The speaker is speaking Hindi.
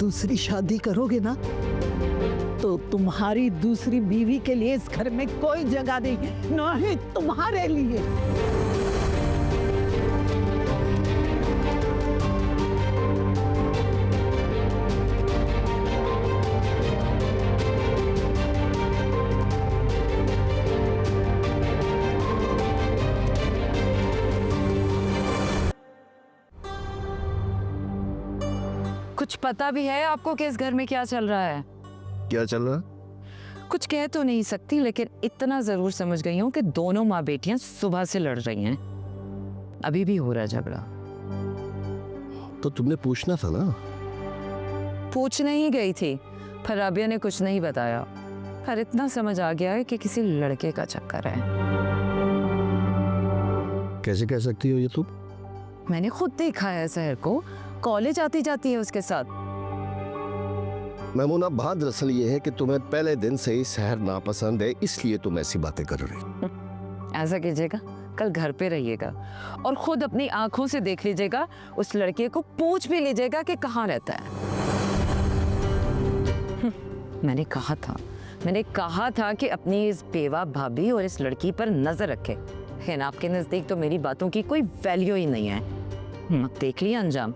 दूसरी शादी करोगे ना तो तुम्हारी दूसरी बीवी के लिए इस घर में कोई जगह नहीं, ना ही तुम्हारे लिए। कुछ पता भी है आपको कि इस घर में क्या चल रहा है? क्या चल रहा? कुछ कह तो नहीं सकती, लेकिन इतना जरूर समझ गई हूँ कि दोनों माँ बेटियां सुबह से लड़ रही हैं। अभी भी हो रहा है झगड़ा। तो तुमने पूछना था ना। पूछने ही गई थी, पर राबिया ने कुछ नहीं बताया। पर इतना समझ आ गया है कि किसी लड़के का चक्कर है। कैसे कह सकती हो ये तुम? मैंने खुद देखा है सहर को, कॉलेज आती जाती है उसके साथ। मैमूना, बात दरअसल ये है कि तुम्हें पहले दिन से ही सहर नापसंद है, इसलिए तुम ऐसी बातें कर रही। ऐसा कीजिएगा, कल घर पे रहिएगा और खुद अपनी आंखों से देख लीजिएगा, उस लड़के को पूछ भी लीजिएगा कि कहाँ रहता है। मैंने कहा था कि अपनी इस बेवा भाभी और इस लड़की पर नजर रखे। लेकिन आपके नजदीक तो मेरी बातों की कोई वैल्यू ही नहीं है। देख लिया अंजाम।